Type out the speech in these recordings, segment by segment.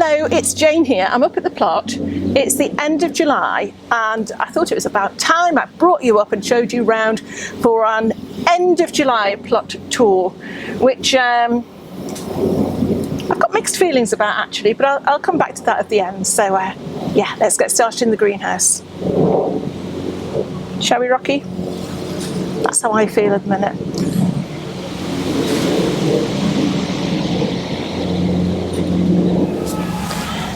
Hello, it's Jane here. I'm up at the plot. It's the end of July and I thought it was about time I brought you up and showed you round for an end of July plot tour, which I've got mixed feelings about actually, but I'll come back to that at the end. So yeah, let's get started in the greenhouse. Shall we, Rocky? That's how I feel at the minute.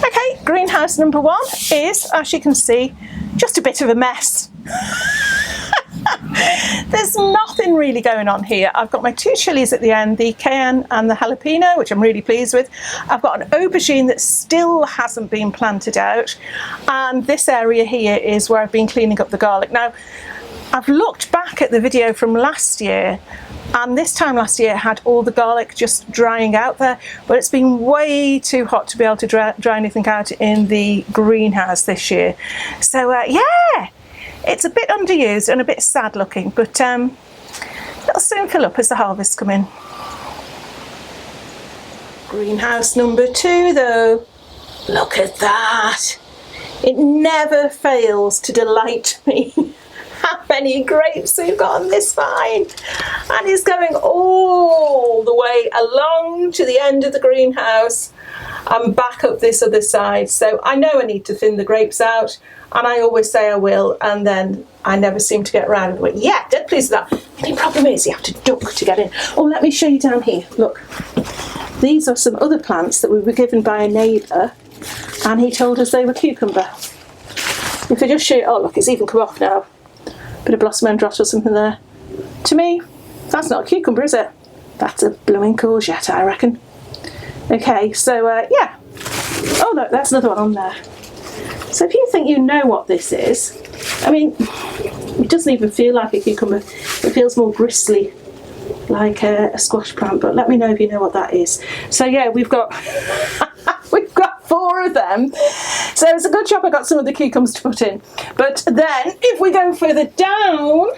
Okay, greenhouse number one is, as you can see, just a bit of a mess. There's nothing really going on here. I've got my two chilies at the end, the cayenne and the jalapeno, which I'm really pleased with. I've got an aubergine that still hasn't been planted out, and this area here is where I've been cleaning up the garlic. Now, I've looked back at the video from last year, and this time last year had all the garlic just drying out there, but it's been way too hot to be able to dry anything out in the greenhouse this year. So yeah, it's a bit underused and a bit sad looking, but it'll soon fill up as the harvests come in. Greenhouse number two though, look at that. It never fails to delight me how many grapes we've got on this vine, and it's going all the way along to the end of the greenhouse and back up this other side. So I know I need to thin the grapes out, and I always say I will, and then I never seem to get around to it. Yeah, dead pleased with that. The only problem is you have to duck to get in. Oh, let me show you down here. Look, these are some other plants that we were given by a neighbour, and he told us they were cucumber. If I just show you, oh look, it's even come off now. Bit of blossom end rot or something there. To me, that's not a cucumber, is it? That's a blooming courgette, I reckon. Okay, so yeah. Oh look, that's another one on there. So if you think you know what this is, I mean, it doesn't even feel like a cucumber. It feels more bristly, like a squash plant, but let me know if you know what that is. So yeah, we've got we've got 4 of them, so it's a good job I got some of the cucumbers to put in. But then if we go further down, look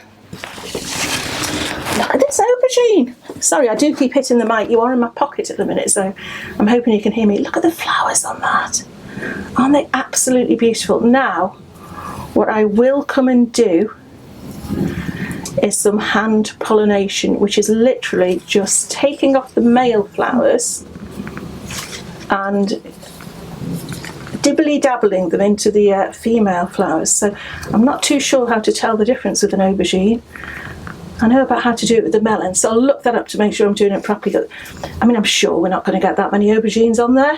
at this aubergine. Sorry, I do keep hitting the mic. You are in my pocket at the minute, so I'm hoping you can hear me. Look at the flowers on that. Aren't they absolutely beautiful? Now, what I will come and do is some hand pollination, which is literally just taking off the male flowers and dibbly dabbling them into the female flowers. So I'm not too sure how to tell the difference with an aubergine. I know about how to do it with the melon, so I'll look that up to make sure I'm doing it properly. I mean, I'm sure we're not going to get that many aubergines on there,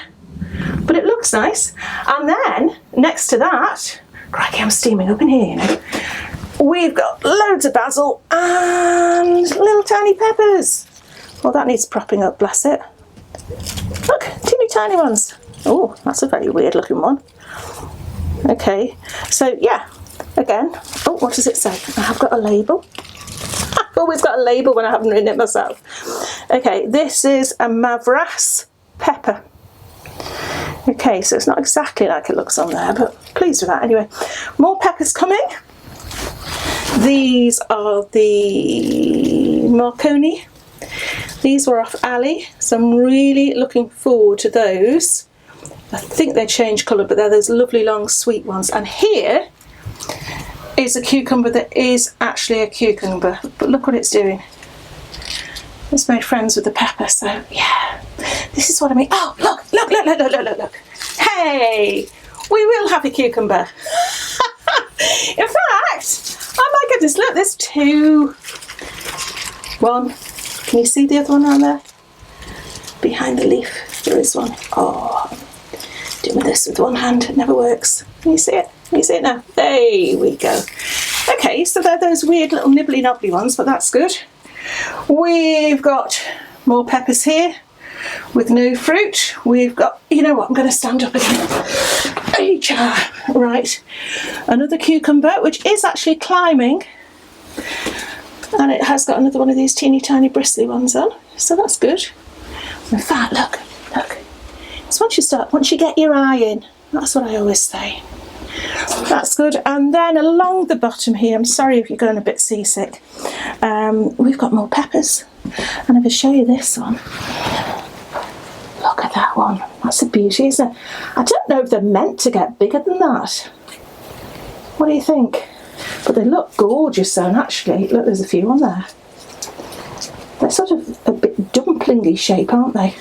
but it looks nice. And then next to that, crikey, I'm steaming up in here, you know, we've got loads of basil and little tiny peppers. Well, that needs propping up, bless it. Look, teeny tiny ones. Oh, that's a very weird looking one. Okay, so yeah, again, oh, what does it say? I have got a label. I've always got a label when I haven't written it myself. Okay, this is a Mavras pepper. Okay, so it's not exactly like it looks on there, but pleased with that anyway. More peppers coming. These are the Marconi. These were off Ali, so I'm really looking forward to those. I think they change colour, but they're those lovely long sweet ones. And here is a cucumber that is actually a cucumber, but look what it's doing. It's made friends with the pepper, so yeah, this is what I mean. Oh, look, look, look, look, look, look, look, look. Hey, we will have a cucumber. In fact, oh my goodness, look, there's 2. One. Can you see the other one around there? Behind the leaf, there is one. Oh, doing this with one hand, it never works. Can you see it? Can you see it now? There we go. Okay, so they're those weird little nibbly knobbly ones, but that's good. We've got more peppers here with no fruit. We've got, you know what, I'm going to stand up again. Right, another cucumber, which is actually climbing. And it has got another one of these teeny tiny bristly ones on, so that's good. In fact, look, look. It's once you get your eye in, that's what I always say. That's good. And then along the bottom here, I'm sorry if you're going a bit seasick, we've got more peppers. And if I show you this one, look at that one. That's a beauty, isn't it? I don't know if they're meant to get bigger than that. What do you think? But they look gorgeous though, and actually, look, there's a few on there. They're sort of a bit dumplingy shape, aren't they?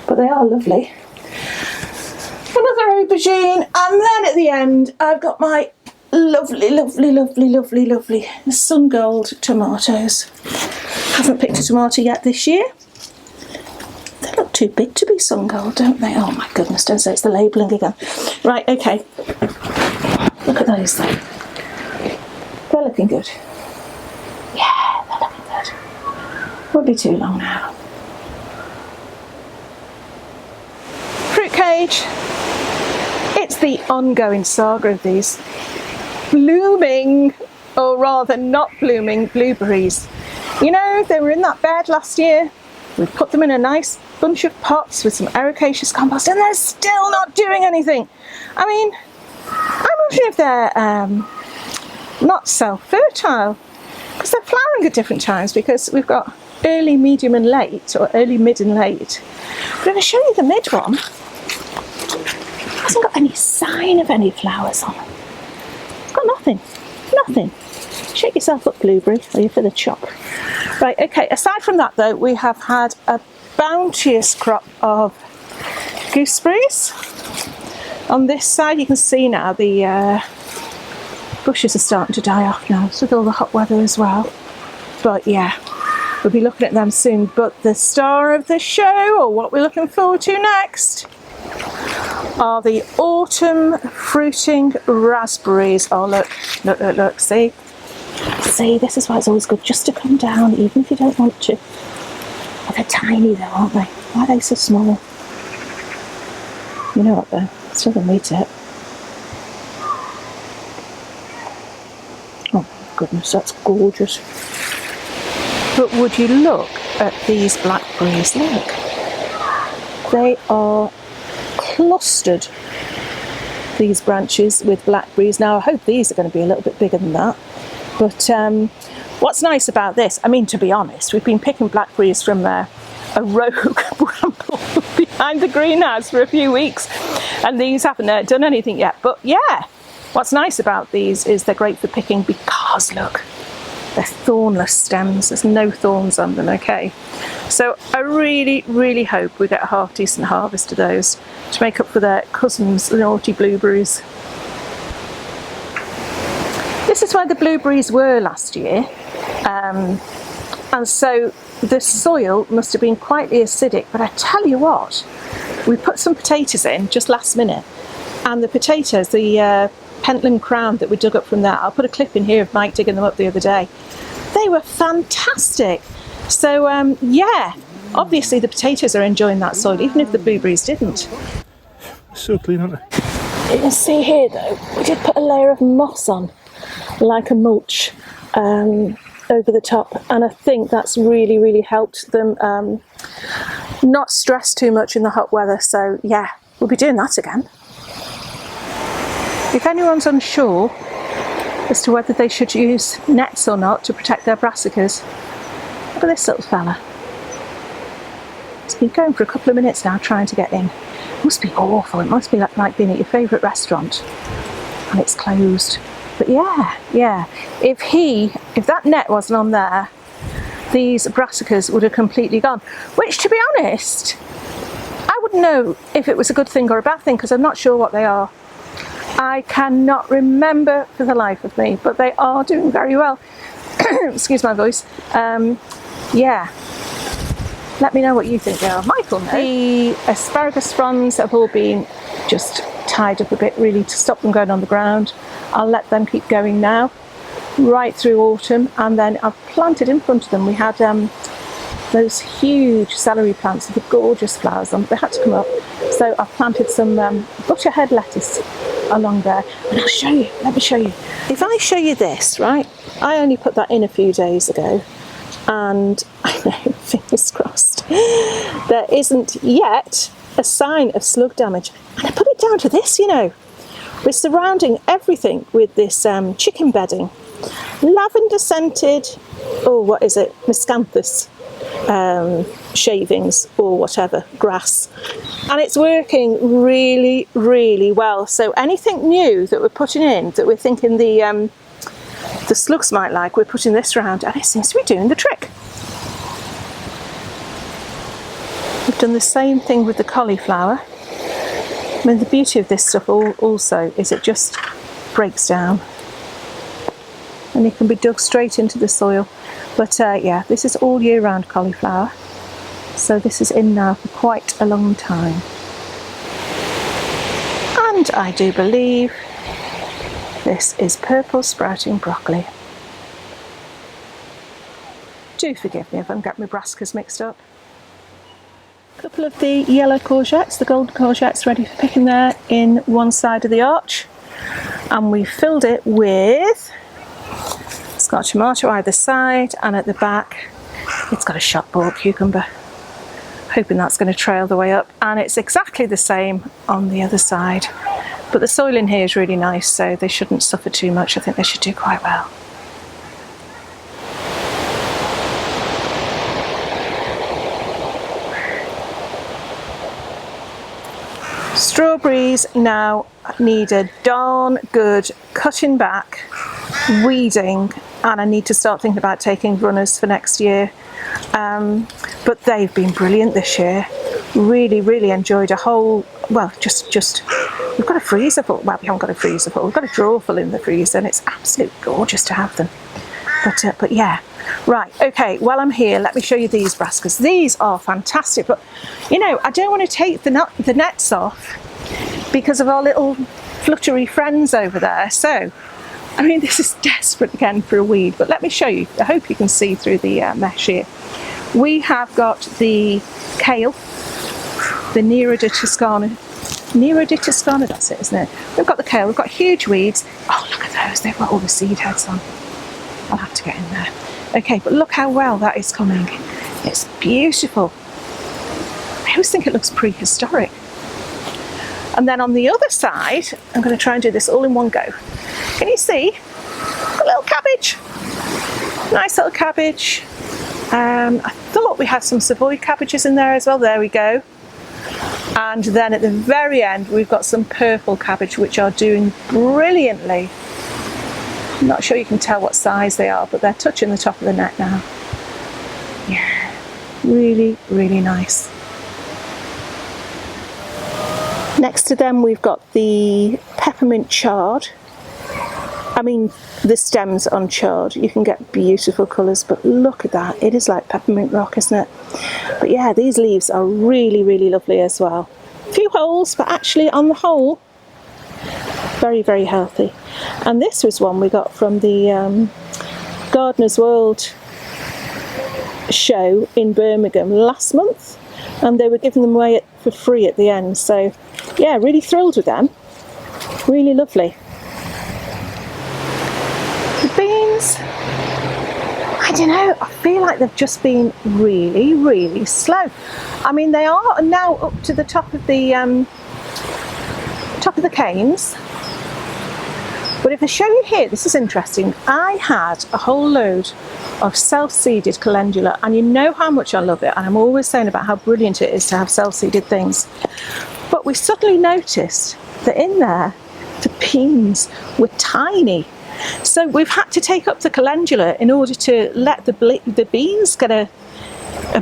But they are lovely. Another aubergine, and then at the end, I've got my lovely, lovely, lovely, lovely, lovely sun gold tomatoes. Haven't picked a tomato yet this year. They look too big to be sun gold, don't they? Oh my goodness, don't say it's the labelling again. Right, okay. Look at those though. They're looking good. Yeah, they're looking good. Won't be too long now. Fruit cage. It's the ongoing saga of these blooming, or rather not blooming, blueberries. You know, they were in that bed last year. We put them in a nice bunch of pots with some ericaceous compost, and they're still not doing anything. I mean, I'm wondering if they're not self-fertile, because they're flowering at different times, because we've got early, medium and late, or early, mid and late. I'm going to show you the mid one. It hasn't got any sign of any flowers on. It's got nothing, nothing. Shake yourself up, blueberry, or you're for the chop. Right, okay, aside from that though, we have had a bounteous crop of gooseberries. On this side you can see now the bushes are starting to die off now, with all the hot weather as well. But yeah, we'll be looking at them soon. But the star of the show, or what we're looking forward to next, are the autumn fruiting raspberries. Oh look, look, look, look, see? See, this is why it's always good just to come down, even if you don't want to. Oh, they're tiny though, aren't they? Why are they so small? You know what though, still gonna eat it. Oh my goodness, that's gorgeous. But would you look at these blackberries, look. They are clustered, these branches with blackberries. Now I hope these are going to be a little bit bigger than that. But what's nice about this, I mean, to be honest, we've been picking blackberries from a rogue bramble behind the greenhouse for a few weeks, and these haven't done anything yet. But yeah, what's nice about these is they're great for picking because, look, they're thornless stems. There's no thorns on them, okay? So I really, really hope we get a half-decent harvest of those to make up for their cousins, the naughty blueberries. This is where the blueberries were last year, and so the soil must have been quite acidic. But I tell you what, we put some potatoes in just last minute, and the potatoes, the Pentland Crown that we dug up from there, I'll put a clip in here of Mike digging them up the other day. They were fantastic. So yeah, obviously the potatoes are enjoying that soil, even if the blueberries didn't. So clean, aren't they? You can see here though, we did put a layer of moss on, like a mulch, over the top, and I think that's really, really helped them not stress too much in the hot weather. So yeah, we'll be doing that again. If anyone's unsure as to whether they should use nets or not to protect their brassicas, look at this little fella. He's been going for a couple of minutes now trying to get in. It must be awful. It must be like being at your favourite restaurant and it's closed. But yeah, if that net wasn't on there, these brassicas would have completely gone. Which, to be honest, I wouldn't know if it was a good thing or a bad thing, because I'm not sure what they are. I cannot remember for the life of me, but they are doing very well. Excuse my voice. Yeah. Let me know what you think they are. Michael, no? The asparagus fronds have all been just tied up a bit, really, to stop them going on the ground. I'll let them keep going now, right through autumn, and then I've planted in front of them. We had those huge celery plants with the gorgeous flowers on. They had to come up, so I've planted some butterhead lettuce along there, and I'll show you. Let me show you. If I show you this, right, I only put that in a few days ago, and I know, fingers crossed, there isn't yet a sign of slug damage. And I put it down to this, you know, we're surrounding everything with this chicken bedding, lavender scented, oh, what is it, miscanthus, shavings or whatever, grass, and it's working really, really well. So anything new that we're putting in that we're thinking the slugs might like, we're putting this around, and it seems to be doing the trick. We've done the same thing with the cauliflower. I mean, the beauty of this stuff also is it just breaks down and it can be dug straight into the soil. But yeah, this is all year round cauliflower, so this is in now for quite a long time. And I do believe this is purple sprouting broccoli. Do forgive me if I'm getting my brassicas mixed up. A couple of the yellow courgettes, the golden courgettes, ready for picking there in one side of the arch, and we filled it with scotch tomato either side, and at the back it's got a shot bought cucumber, hoping that's going to trail the way up, and it's exactly the same on the other side, but the soil in here is really nice, so they shouldn't suffer too much. I think they should do quite well. Strawberries now need a darn good cutting back, weeding, and I need to start thinking about taking runners for next year. But they've been brilliant this year. Really, really enjoyed a whole, well, just we've got a freezer full. Well, we haven't got a freezer full. We've got a drawer full in the freezer, and it's absolutely gorgeous to have them. But yeah, right, okay, while I'm here, let me show you these brassicas. These are fantastic, but you know, I don't want to take the nets off because of our little fluttery friends over there. So, I mean, this is desperate again for a weed, but let me show you. I hope you can see through the mesh here. We have got the kale, the Nera di Toscana, that's it, isn't it? We've got the kale, we've got huge weeds. Oh, look at those, they've got all the seed heads on. I'll have to get in there. Okay, but look how well that is coming. It's beautiful. I always think it looks prehistoric. And then on the other side, I'm going to try and do this all in one go. Can you see? A little cabbage. Nice little cabbage. I thought we had some Savoy cabbages in there as well. There we go. And then at the very end, we've got some purple cabbage, which are doing brilliantly. I'm not sure you can tell what size they are, but they're touching the top of the net now. Yeah, really, really nice. Next to them we've got the peppermint chard. I mean, the stems uncharred. You can get beautiful colours, but look at that. It is like peppermint rock, isn't it? But yeah, these leaves are really, really lovely as well. A few holes, but actually on the whole, very, very healthy. And this was one we got from the Gardener's World show in Birmingham last month, and they were giving them away for free at the end. So yeah, really thrilled with them. Really lovely. The beans, I don't know, I feel like they've just been really, really slow. I mean, they are now up to the top of the canes. But if I show you here, this is interesting. I had a whole load of self-seeded calendula, and you know how much I love it, and I'm always saying about how brilliant it is to have self-seeded things. But we suddenly noticed that in there, the beans were tiny. So we've had to take up the calendula in order to let the beans get a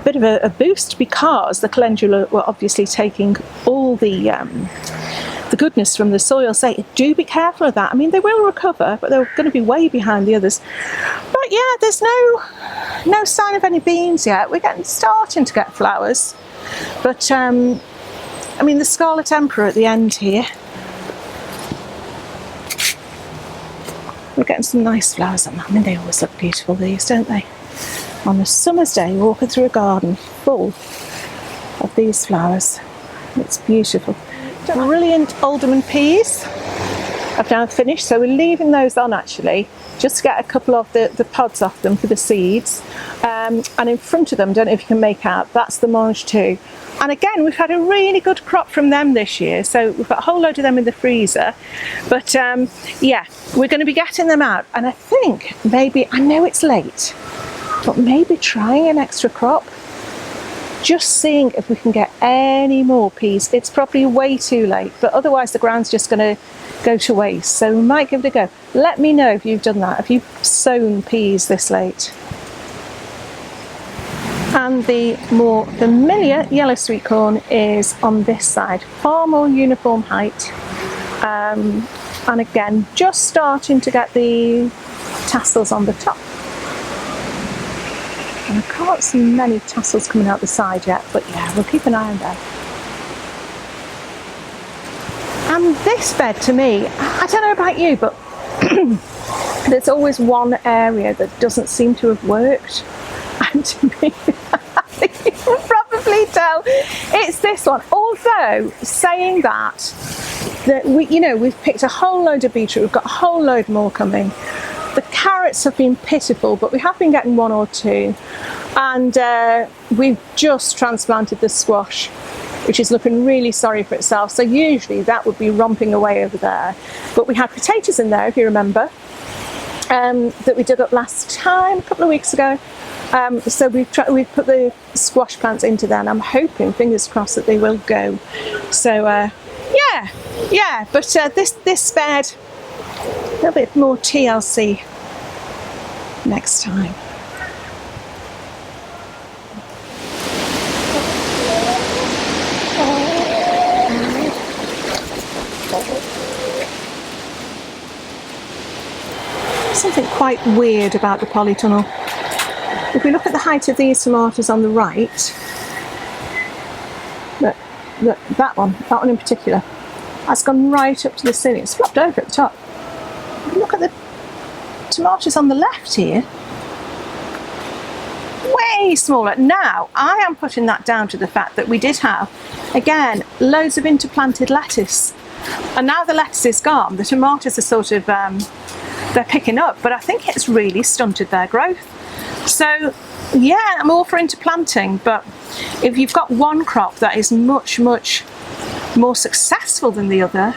bit of a boost, because the calendula were obviously taking all the goodness from the soil. So do be careful of that. I mean, they will recover, but they're going to be way behind the others. But yeah, there's no sign of any beans yet. We're starting to get flowers, but I mean, the Scarlet Emperor at the end here, we're getting some nice flowers on that. I mean, they always look beautiful, these, don't they? On a summer's day, walking through a garden full of these flowers. It's beautiful. Brilliant alderman peas I've now finished, so we're leaving those on actually, just to get a couple of the pods off them for the seeds. And in front of them, don't know if you can make out, that's the mange too. And again, we've had a really good crop from them this year, so we've got a whole load of them in the freezer. But yeah, we're going to be getting them out, and I think maybe, I know it's late, but maybe trying an extra crop. Just seeing if we can get any more peas. It's probably way too late, but otherwise the ground's just going to go to waste. So we might give it a go. Let me know if you've done that, if you've sown peas this late. And the more familiar yellow sweet corn is on this side, far more uniform height. And again, just starting to get the tassels on the top. And I can't see many tassels coming out the side yet, but yeah, we'll keep an eye on them. And this bed, to me, I don't know about you, but there's always one area that doesn't seem to have worked. And to me, you can probably tell it's this one. Although, saying that we've picked a whole load of beetroot, we've got a whole load more coming. The carrots have been pitiful, but we have been getting one or two. And we've just transplanted the squash, which is looking really sorry for itself. So usually that would be romping away over there. But we had potatoes in there, if you remember, that we dug up last time, a couple of weeks ago. So we've put the squash plants into there, and I'm hoping, fingers crossed, that they will go. So yeah. But this bed, a little bit more TLC next time. Something quite weird about the polytunnel. If we look at the height of these tomatoes on the right, look, that one in particular, has gone right up to the ceiling. It's flopped over at the top. Look at the tomatoes on the left here. Way smaller. Now, I am putting that down to the fact that we did have, again, loads of interplanted lettuce. And now the lettuce is gone, the tomatoes are sort of, they're picking up, but I think it's really stunted their growth. So, yeah, I'm all for interplanting, but if you've got one crop that is much, much more successful than the other,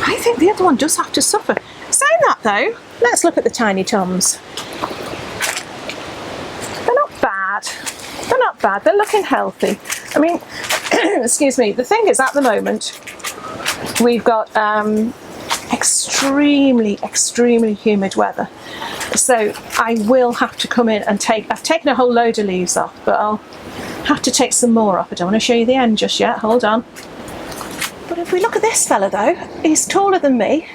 I think the other one does have to suffer. Saying that though, let's look at the tiny toms. They're not bad. They're not bad. They're looking healthy. I mean, excuse me, the thing is, at the moment, we've got extremely humid weather. So I will have to come in and I've taken a whole load of leaves off, but I'll have to take some more off. I don't want to show you the end just yet, hold on. But if we look at this fella though, he's taller than me,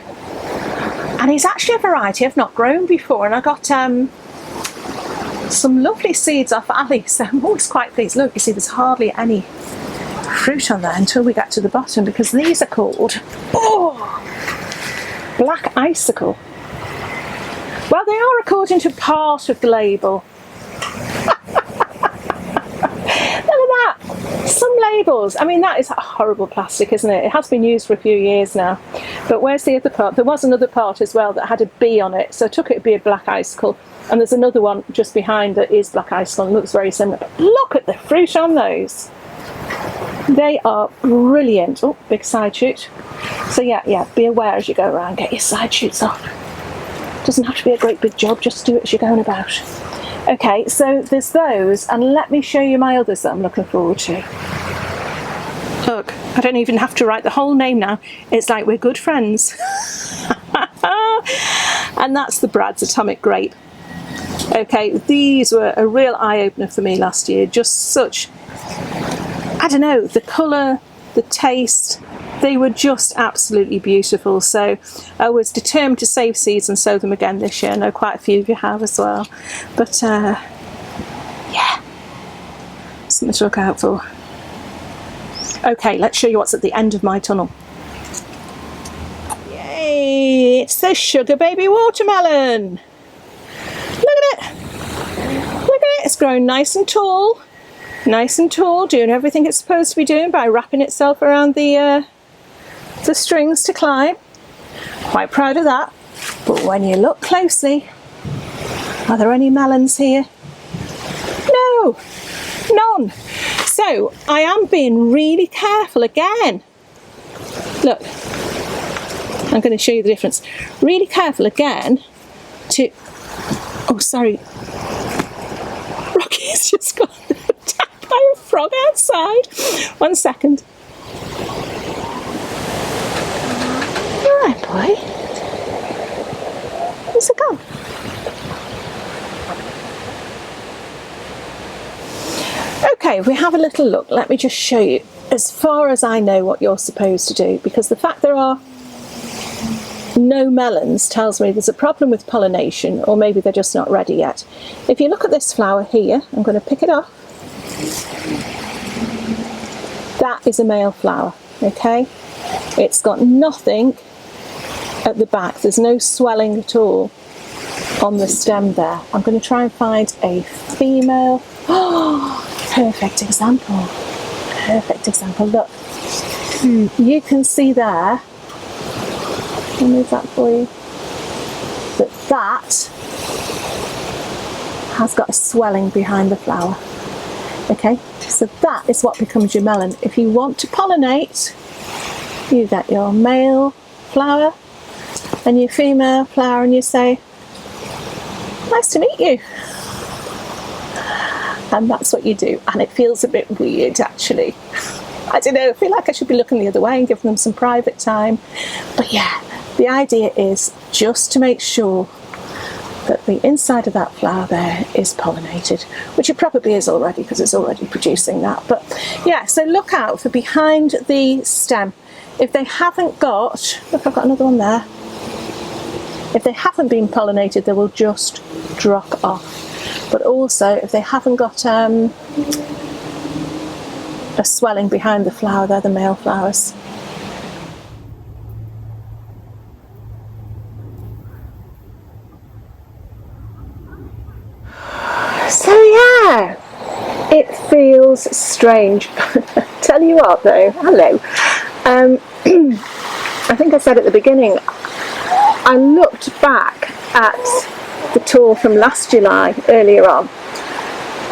and he's actually a variety I've not grown before, and I got some lovely seeds off Ali, so I'm always quite pleased. Look, you see there's hardly any fruit on there until we get to the bottom, because these are called black icicle. Well, they are according to part of the label. Look at that! Some labels. I mean, that is horrible plastic, isn't it? It has been used for a few years now. But where's the other part? There was another part as well that had a B on it, so I took it to be a black icicle. And there's another one just behind that is black icicle and looks very similar. But look at the fruit on those. They are brilliant. Oh, big side shoot. So yeah, be aware as you go around, get your side shoots off. Doesn't have to be a great big job, just do it as you're going about. Okay, so there's those, and let me show you my others that I'm looking forward to. Look, I don't even have to write the whole name now. It's like we're good friends. And that's the Brad's Atomic Grape. Okay, these were a real eye-opener for me last year. Just such, I don't know, the colour, the taste, they were just absolutely beautiful. So I was determined to save seeds and sow them again this year. I know quite a few of you have as well. But yeah, something to look out for. Okay, let's show you what's at the end of my tunnel. Yay, it's the sugar baby watermelon. Look at it. Look at it, it's growing nice and tall. Nice and tall, doing everything it's supposed to be doing by wrapping itself around the strings to climb. Quite proud of that. But when you look closely, are there any melons here? No, none. So I am being really careful again. Look, I'm going to show you the difference. Really careful again to, oh sorry, He's just got attacked by a frog outside. 1 second. All right, boy. Where's it gone? Okay, we have a little look. Let me just show you, as far as I know, what you're supposed to do, because the fact there are no melons tells me there's a problem with pollination, or maybe they're just not ready yet. If you look at this flower here, I'm going to pick it off. That is a male flower, okay? It's got nothing at the back. There's no swelling at all on the stem there. I'm going to try and find a female. Oh, perfect example. Perfect example. Look, you can see there. I'll move that for you. That has got a swelling behind the flower. Okay, so that is what becomes your melon. If you want to pollinate, you get your male flower and your female flower, and you say, nice to meet you. And that's what you do. And it feels a bit weird, actually. I don't know, I feel like I should be looking the other way and giving them some private time. But yeah, the idea is just to make sure that the inside of that flower there is pollinated, which it probably is already because it's already producing that. But yeah, so look out for behind the stem. If they haven't got, look, I've got another one there. If they haven't been pollinated, they will just drop off. But also, if they haven't got a swelling behind the flower, they're the male flowers. So yeah, it feels strange. Tell you what though, hello. I think I said at the beginning, I looked back at the tour from last July earlier on,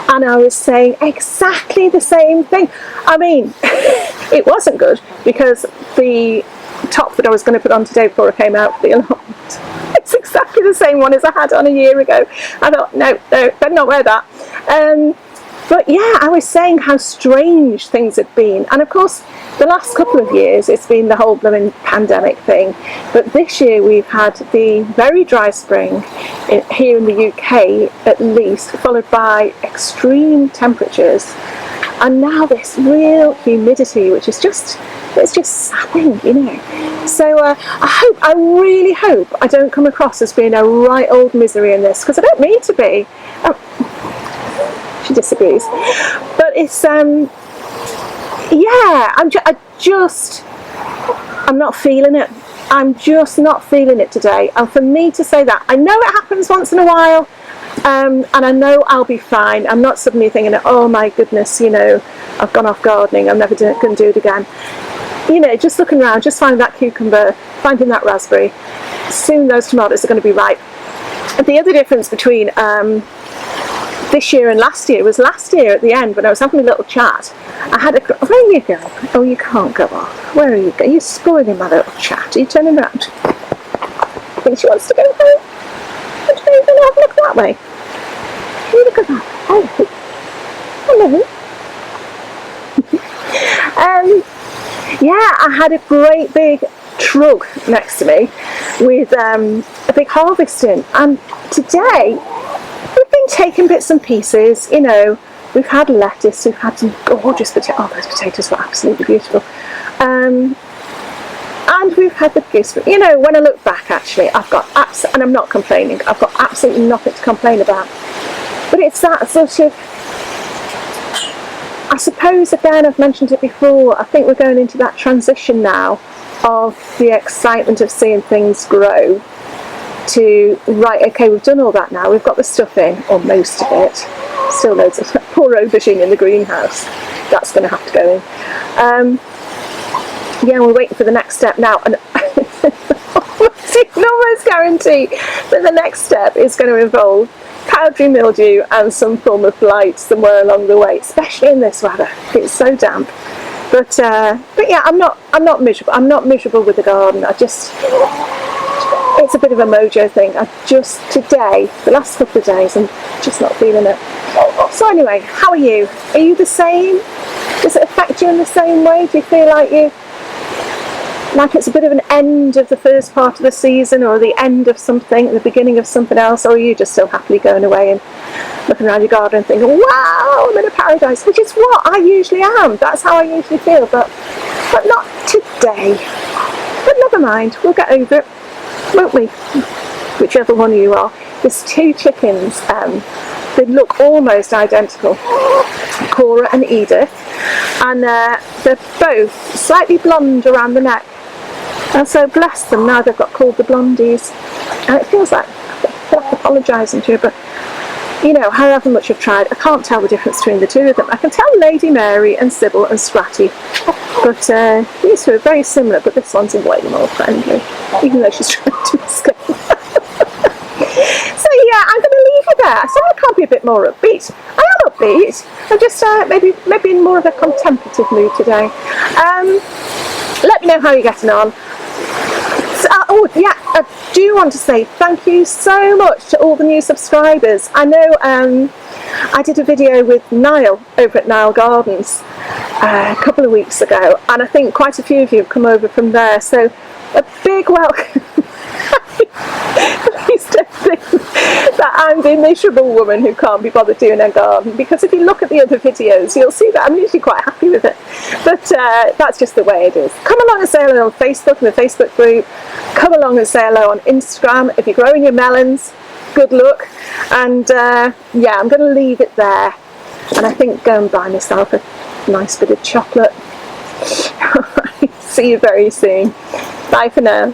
and I was saying exactly the same thing. I mean, it wasn't good because the top that I was going to put on today before I came out for the allotment, it's exactly the same one as I had on a year ago. I thought, no, better not wear that. But yeah, I was saying how strange things had been. And of course, the last couple of years, it's been the whole blooming pandemic thing. But this year, we've had the very dry spring here in the UK, at least, followed by extreme temperatures. And now this real humidity, which is just, it's just sapping, you know. So I really hope I don't come across as being a right old misery in this, because I don't mean to be. She disagrees, but it's yeah, I'm not feeling it. I'm just not feeling it today. And for me to say that, I know it happens once in a while, and I know I'll be fine. I'm not suddenly thinking, oh my goodness, you know, I've gone off gardening, I'm never going to do it again. You know, just looking around, just finding that cucumber, finding that raspberry, soon those tomatoes are going to be ripe. And the other difference between this year and last year was last year at the end when I was having a little chat, I had a, where are you going? Oh, you can't go off. Where are you going? You're spoiling my little chat. Are you turning around? I think she wants to go home. Are you going to have a look that way? Can you look at that? Oh, hello. Yeah, I had a great big trug next to me with a big harvest in, and today we've been taking bits and pieces, you know. We've had lettuce, we've had some gorgeous potatoes. Oh, those potatoes were absolutely beautiful. And we've had the gooseberry. You know, when I look back, actually, I've got and I'm not complaining, I've got absolutely nothing to complain about. But it's that sort of, I suppose, again, I've mentioned it before, I think we're going into that transition now of the excitement of seeing things grow to, right, okay, we've done all that now, we've got the stuff in, or most of it, still loads of poor aubergine in the greenhouse, that's going to have to go in. Yeah, we're waiting for the next step now, and I can almost guarantee that the next step is going to involve powdery mildew and some form of blight somewhere along the way, especially in this weather. It's so damp. But yeah, I'm not miserable. I'm not miserable with the garden. It's it's a bit of a mojo thing. I just today, the last couple of days, I'm just not feeling it. So anyway, how are you? Are you the same? Does it affect you in the same way? Do you feel like it's a bit of an end of the first part of the season, or the end of something, the beginning of something else, or are you just so happily going away and looking around your garden and thinking, wow, I'm in a paradise, which is what I usually am. That's how I usually feel, but not today. But never mind, we'll get over it, won't we? Whichever one of you are. There's two chickens, they look almost identical, Cora and Edith, and they're both slightly blonde around the neck. And so bless them, now they've got called the blondies. And it feels like I feel like apologising to you, but you know, however much I've tried, I can't tell the difference between the two of them. I can tell Lady Mary and Sybil and Scratty, but these two are very similar, but this one's way more friendly, even though she's trying to escape. So yeah, I'm going to leave you there. So I can't be a bit more upbeat. I am upbeat. I'm just maybe in more of a contemplative mood today. Let me know how you're getting on. So, oh yeah, I do want to say thank you so much to all the new subscribers. I know I did a video with Niall over at Nile Gardens a couple of weeks ago, and I think quite a few of you have come over from there. So a big welcome. Please don't think that I'm the miserable woman who can't be bothered doing her garden, because if you look at the other videos you'll see that I'm usually quite happy with it, but that's just the way it is. Come along and say hello on Facebook in the Facebook group, come along and say hello on Instagram. If you're growing your melons, good luck, and yeah, I'm going to leave it there, and I think go and buy myself a nice bit of chocolate. Alright, see you very soon. Bye for now.